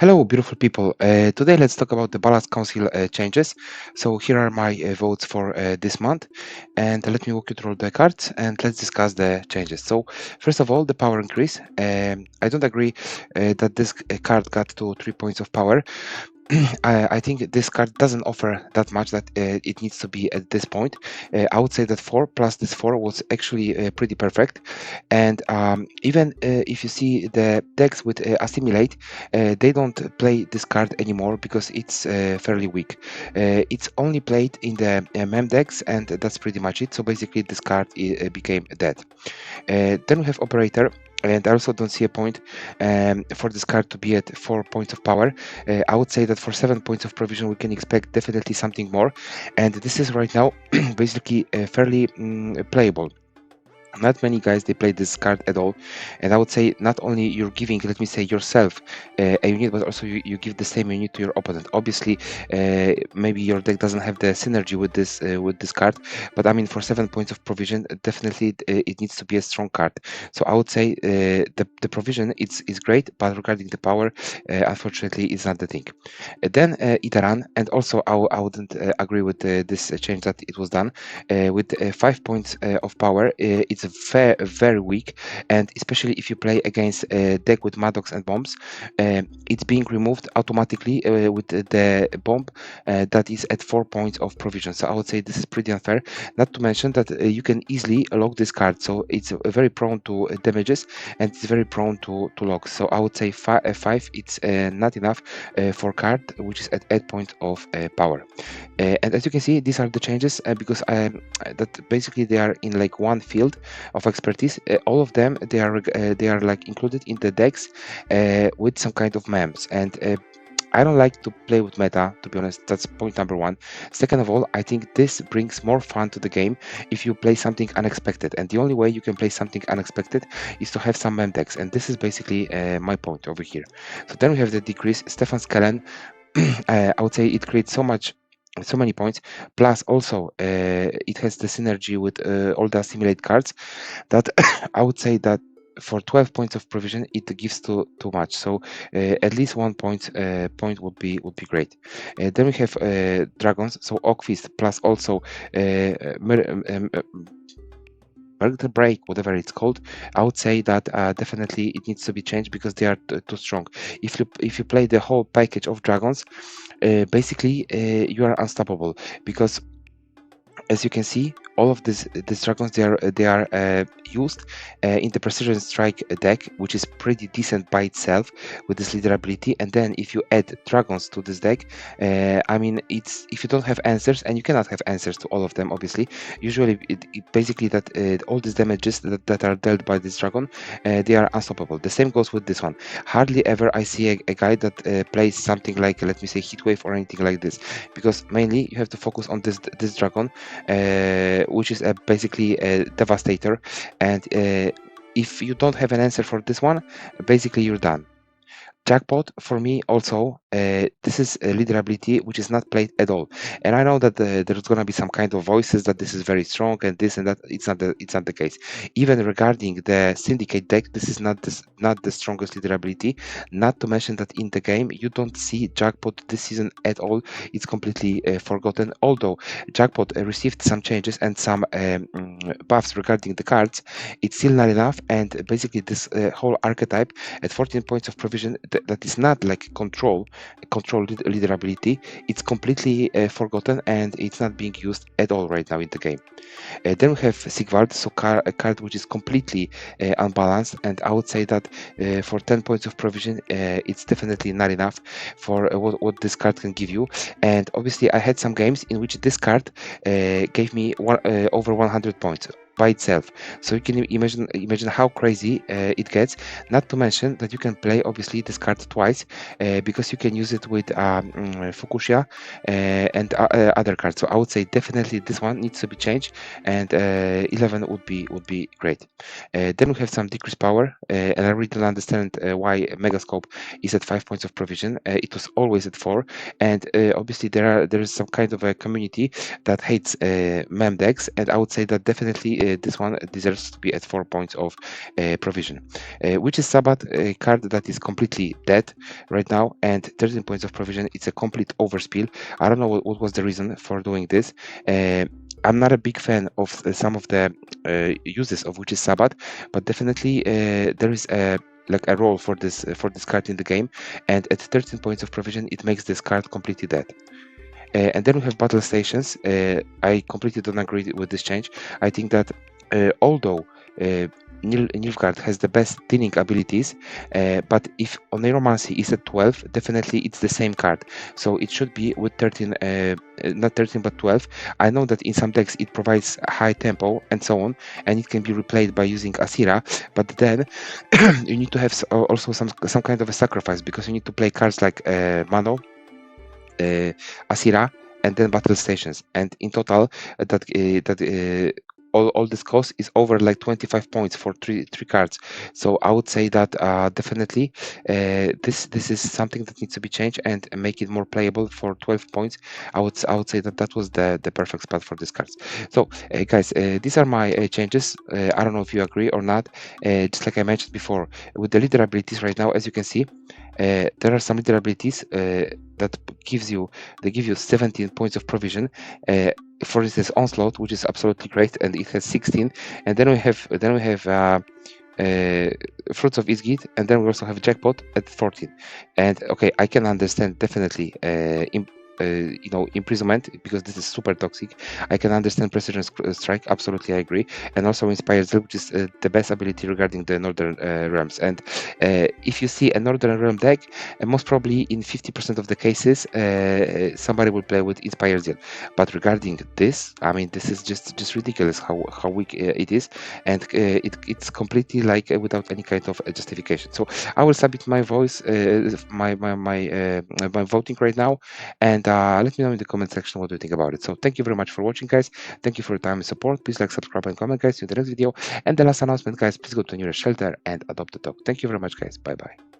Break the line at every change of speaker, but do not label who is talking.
Hello, beautiful people. Today, let's talk about the Balance Council changes. So here are my votes for this month, and let me walk you through the cards and let's discuss the changes. So first of all, the power increase. I don't agree that this card got to 3 points of power. I think this card doesn't offer that much that it needs to be at this point. I would say that 4 plus this 4 was actually pretty perfect. And even if you see the decks with Assimilate, they don't play this card anymore because it's fairly weak. It's only played in the mem decks, and that's pretty much it. So basically, this card became dead. Then we have Operator. And I also don't see a point for this card to be at 4 points of power. I would say that for 7 points of provision, we can expect definitely something more. And this is right now basically fairly playable. Not many guys they play this card at all, and I would say not only you're giving, let me say, yourself a unit, but also you give the same unit to your opponent. Obviously, maybe your deck doesn't have the synergy with this card, but I mean for 7 points of provision, definitely it needs to be a strong card. So I would say the provision is great, but regarding the power, unfortunately, it's not the thing. Then Itaran, and also I wouldn't agree with this change that it was done with 5 points of power. It's very weak, and especially if you play against a deck with Maddox and bombs, it's being removed automatically with the bomb that is at 4 points of provision. So I would say this is pretty unfair. Not to mention that you can easily lock this card, so it's very prone to damages and it's very prone to locks. So I would say 5 it's not enough for card which is at 8 points of power. And as you can see, these are the changes because that basically they are in like one field of expertise. All of them they are like included in the decks with some kind of memes. And I don't like to play with meta, to be honest. That's point number one. Second of all, I think this brings more fun to the game if you play something unexpected. And the only way you can play something unexpected is to have some mem decks. And this is basically my point over here. So then we have the decrease. Stefan Skellen, I would say it creates so many points, plus also it has the synergy with all the assimilate cards that I would say that for 12 points of provision it gives too much. So at least 1 point would be great. Then we have dragons, so Oak Fist plus also Murder Break, whatever it's called. I would say that definitely it needs to be changed because they are too strong. If you play the whole package of dragons, basically you are unstoppable because as you can see, all of these dragons they are used in the precision strike deck, which is pretty decent by itself with this leader ability. And then if you add dragons to this deck, I mean, it's if you don't have answers, and you cannot have answers to all of them, obviously. Usually, it basically that all these damages that are dealt by this dragon, they are unstoppable. The same goes with this one. Hardly ever I see a guy that plays something like, let me say, Heatwave or anything like this, because mainly you have to focus on this dragon, which is basically a devastator. And if you don't have an answer for this one, basically you're done. Jackpot for me also, this is a leader ability which is not played at all, and I know that there's gonna be some kind of voices that this is very strong and this and that. It's not the case. Even regarding the syndicate deck, this is not the strongest leader ability. Not to mention that in the game you don't see Jackpot this season at all. It's completely forgotten. Although Jackpot received some changes and some buffs regarding the cards, it's still not enough. And basically this whole archetype at 14 points of provision, that is not like control leader ability. It's completely forgotten and it's not being used at all right now in the game. Then we have Sigvald, so a card which is completely unbalanced, and I would say that for 10 points of provision, it's definitely not enough for what this card can give you. And obviously, I had some games in which this card gave me over 100 points by itself. So you can imagine how crazy it gets. Not to mention that you can play obviously this card twice because you can use it with Fukushia and other cards. So I would say definitely this one needs to be changed, and 11 would be great. Then we have some decreased power, and I really don't understand why Megascope is at 5 points of provision. It was always at 4, and obviously there is some kind of a community that hates mem decks, and I would say that definitely this one deserves to be at 4 points of provision. Which is Sabbath, a card that is completely dead right now, and 13 points of provision. It's a complete overspill. I don't know what was the reason for doing this. I'm not a big fan of some of the uses of Witch's Sabbath, but definitely there is a role for this card in the game, and at 13 points of provision, it makes this card completely dead. And then we have battle stations. I completely don't agree with this change. I think that although nilfgaard has the best thinning abilities, but if oneiromancy is at 12, definitely it's the same card, so it should be with 13, not 13 but 12. I know that in some decks it provides high tempo and so on, and it can be replayed by using Asira, but then you need to have also some kind of a sacrifice, because you need to play cards like Mano, Asira, and then battle stations, and in total all this cost is over like 25 points for three cards. So I would say that definitely this is something that needs to be changed and make it more playable. For 12 points, I would say that was the perfect spot for these cards. So guys, these are my changes. I don't know if you agree or not. Just like I mentioned before, with the leader abilities right now, as you can see, there are some leader abilities that give you 17 points of provision. For instance, onslaught, which is absolutely great, and it has 16. And then we have fruits of Isgid, and then we also have jackpot at 14. And okay, I can understand definitely imprisonment, because this is super toxic. I can understand precision strike, absolutely I agree, and also inspired zeal, which is the best ability regarding the northern realms. And if you see a northern realm deck, most probably in 50% of the cases somebody will play with inspired zeal. But regarding this, I mean, this is just ridiculous how weak it is, and it's completely like without any kind of justification. So I will submit my voice, my voting right now, and let me know in the comment section what do you think about it. So thank you very much for watching, guys. Thank you for your time and support. Please like, subscribe, and comment, guys. See you in the next video. And the last announcement, guys, please go to your shelter and adopt a dog. Thank you very much, guys. Bye bye.